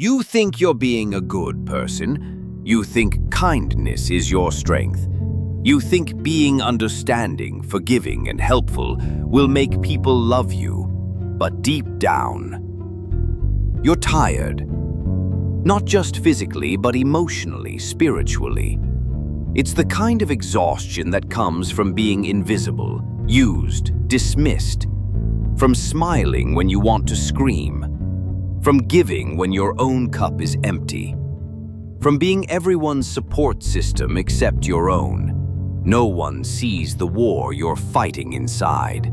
You think you're being a good person. You think kindness is your strength. You think being understanding, forgiving, and helpful will make people love you. But deep down, you're tired. Not just physically, but emotionally, spiritually. It's the kind of exhaustion that comes from being invisible, used, dismissed. From smiling when you want to scream. From giving when your own cup is empty. From being everyone's support system except your own. No one sees the war you're fighting inside.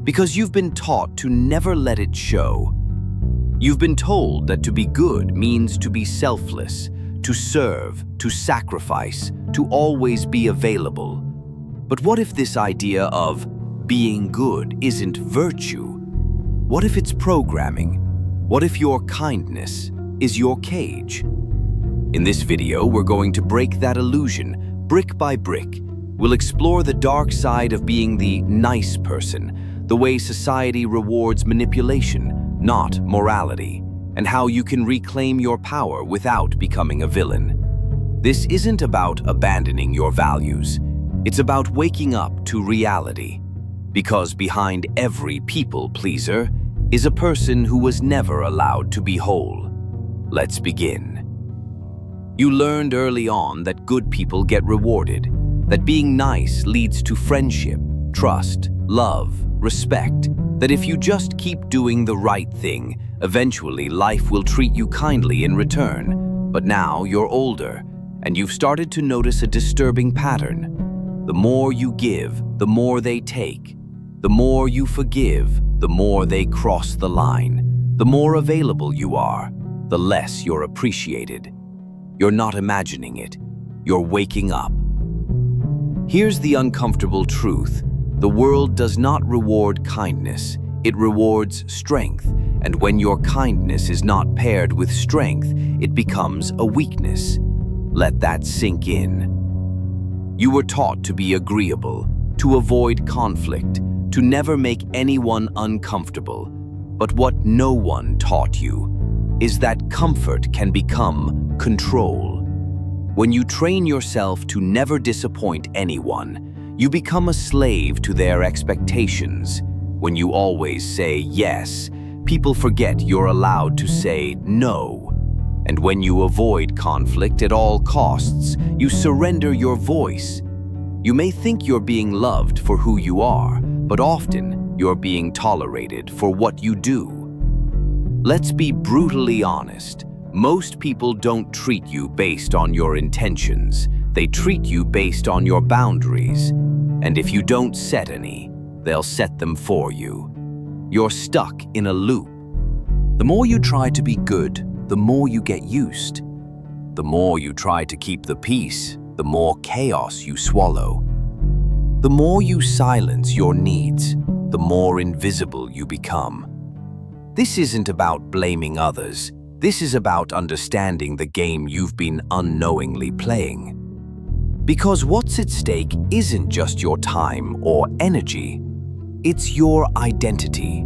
Because you've been taught to never let it show. You've been told that to be good means to be selfless, to serve, to sacrifice, to always be available. But what if this idea of being good isn't virtue? What if it's programming? What if your kindness is your cage? In this video, we're going to break that illusion, brick by brick. We'll explore the dark side of being the nice person, the way society rewards manipulation, not morality, and how you can reclaim your power without becoming a villain. This isn't about abandoning your values. It's about waking up to reality. Because behind every people pleaser is a person who was never allowed to be whole. Let's begin. You learned early on that good people get rewarded, that being nice leads to friendship, trust, love, respect, that if you just keep doing the right thing, eventually life will treat you kindly in return. But now you're older, and you've started to notice a disturbing pattern. The more you give, the more they take. The more you forgive, the more they cross the line. The more available you are, the less you're appreciated. You're not imagining it. You're waking up. Here's the uncomfortable truth. The world does not reward kindness. It rewards strength. And when your kindness is not paired with strength, it becomes a weakness. Let that sink in. You were taught to be agreeable, to avoid conflict, to never make anyone uncomfortable. But what no one taught you is that comfort can become control. When you train yourself to never disappoint anyone, you become a slave to their expectations. When you always say yes, people forget you're allowed to say no. And when you avoid conflict at all costs, you surrender your voice. You may think you're being loved for who you are, but often you're being tolerated for what you do. Let's be brutally honest. Most people don't treat you based on your intentions. They treat you based on your boundaries. And if you don't set any, they'll set them for you. You're stuck in a loop. The more you try to be good, the more you get used. The more you try to keep the peace, the more chaos you swallow. The more you silence your needs, the more invisible you become. This isn't about blaming others. This is about understanding the game you've been unknowingly playing. Because what's at stake isn't just your time or energy. It's your identity.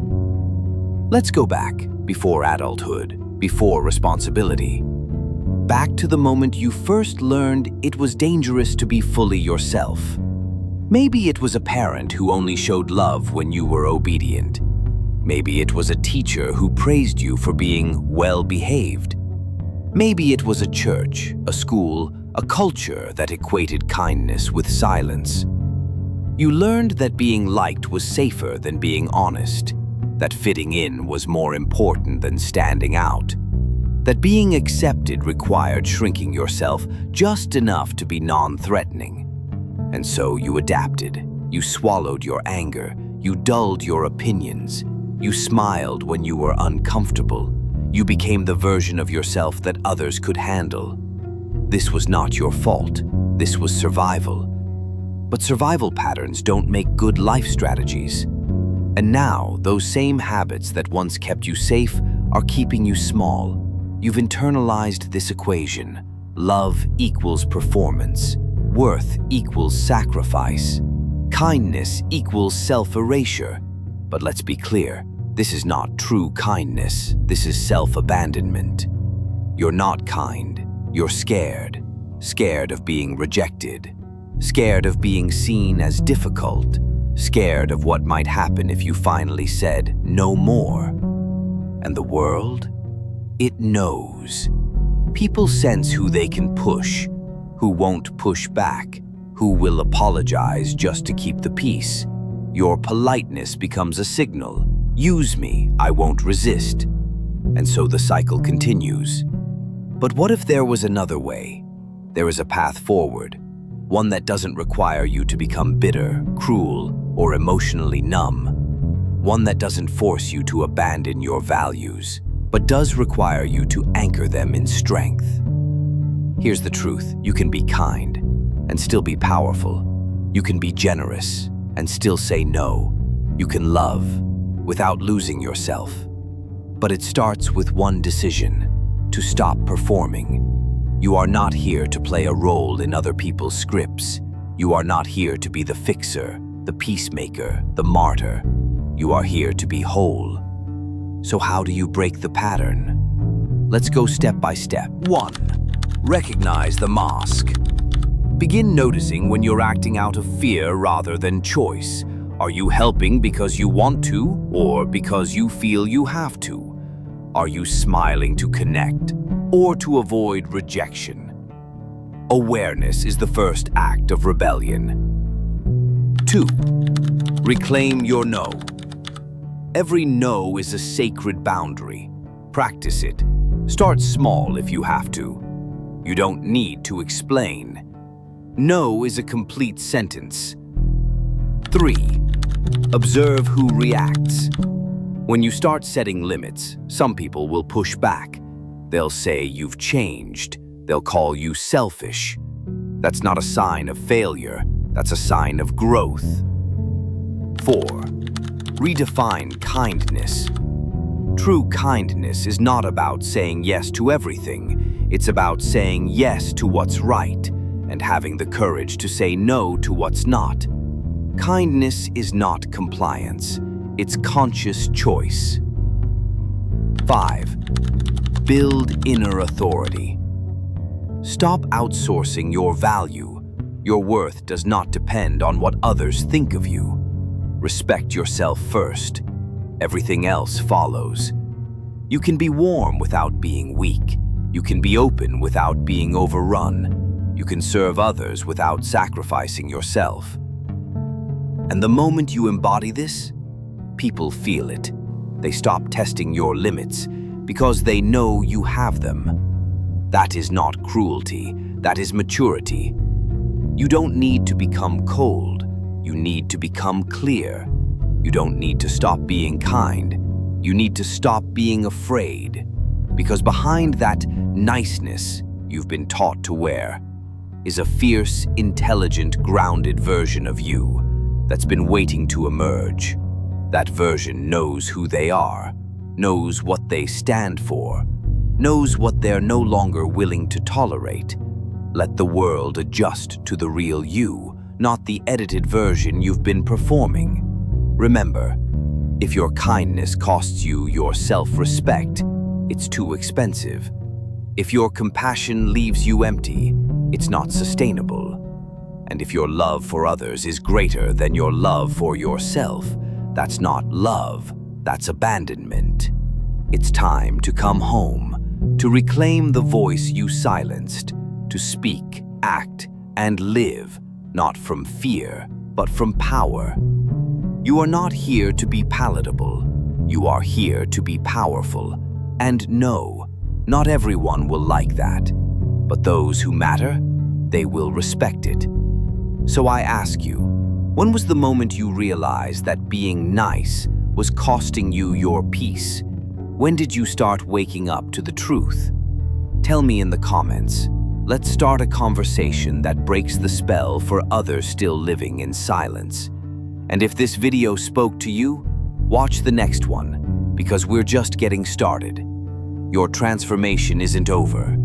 Let's go back before adulthood, before responsibility. Back to the moment you first learned it was dangerous to be fully yourself. Maybe it was a parent who only showed love when you were obedient. Maybe it was a teacher who praised you for being well-behaved. Maybe it was a church, a school, a culture that equated kindness with silence. You learned that being liked was safer than being honest, that fitting in was more important than standing out, that being accepted required shrinking yourself just enough to be non-threatening. And so you adapted. You swallowed your anger. You dulled your opinions. You smiled when you were uncomfortable. You became the version of yourself that others could handle. This was not your fault. This was survival. But survival patterns don't make good life strategies. And now, those same habits that once kept you safe are keeping you small. You've internalized this equation. Love equals performance. Worth equals sacrifice. Kindness equals self-erasure. But let's be clear, this is not true kindness. This is self-abandonment. You're not kind. You're scared. Scared of being rejected. Scared of being seen as difficult. Scared of what might happen if you finally said no more. And the world? It knows. People sense who they can push, who won't push back, who will apologize just to keep the peace. Your politeness becomes a signal. Use me, I won't resist. And so the cycle continues. But what if there was another way? There is a path forward, one that doesn't require you to become bitter, cruel, or emotionally numb. One that doesn't force you to abandon your values, but does require you to anchor them in strength. Here's the truth: you can be kind and still be powerful. You can be generous and still say no. You can love without losing yourself. But it starts with one decision: to stop performing. You are not here to play a role in other people's scripts. You are not here to be the fixer, the peacemaker, the martyr. You are here to be whole. So how do you break the pattern? Let's go step by step. 1. Recognize the mask. Begin noticing when you're acting out of fear rather than choice. Are you helping because you want to, or because you feel you have to? Are you smiling to connect, or to avoid rejection? Awareness is the first act of rebellion. 2. Reclaim your no. Every no is a sacred boundary. Practice it. Start small if you have to. You don't need to explain. No is a complete sentence. 3. Observe who reacts. When you start setting limits, some people will push back. They'll say you've changed. They'll call you selfish. That's not a sign of failure. That's a sign of growth. 4. Redefine kindness. True kindness is not about saying yes to everything. It's about saying yes to what's right and having the courage to say no to what's not. Kindness is not compliance. It's conscious choice. 5. Build inner authority. Stop outsourcing your value. Your worth does not depend on what others think of you. Respect yourself first. Everything else follows. You can be warm without being weak. You can be open without being overrun. You can serve others without sacrificing yourself. And the moment you embody this, people feel it. They stop testing your limits because they know you have them. That is not cruelty. That is maturity. You don't need to become cold. You need to become clear. You don't need to stop being kind. You need to stop being afraid. Because behind that niceness you've been taught to wear is a fierce, intelligent, grounded version of you that's been waiting to emerge. That version knows who they are, knows what they stand for, knows what they're no longer willing to tolerate. Let the world adjust to the real you, not the edited version you've been performing. Remember, if your kindness costs you your self-respect, it's too expensive. If your compassion leaves you empty, it's not sustainable. And if your love for others is greater than your love for yourself, that's not love, that's abandonment. It's time to come home, to reclaim the voice you silenced, to speak, act, and live, not from fear, but from power. You are not here to be palatable. You are here to be powerful. And no, not everyone will like that. But those who matter, they will respect it. So I ask you, when was the moment you realized that being nice was costing you your peace? When did you start waking up to the truth? Tell me in the comments. Let's start a conversation that breaks the spell for others still living in silence. And if this video spoke to you, watch the next one, because we're just getting started. Your transformation isn't over.